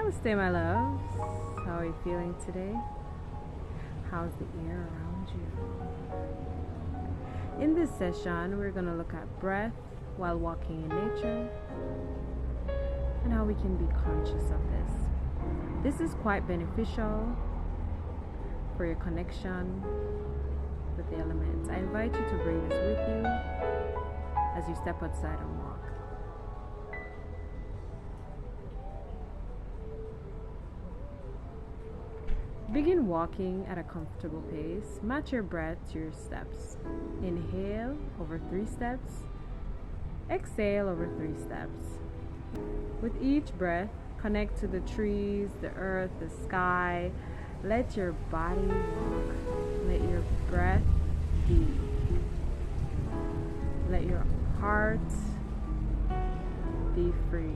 Namaste, my loves. How are you feeling today? How's the air around you? In this session, we're going to look at breath while walking in nature and how we can be conscious of this. This is quite beneficial for your connection with the elements. I invite you to bring this with you as you step outside and walk. Begin walking at a comfortable pace. Match your breath to your steps. Inhale over 3 steps. Exhale over 3 steps. With each breath, connect to the trees, the earth, the sky. Let your body walk. Let your breath be. Let your heart be free.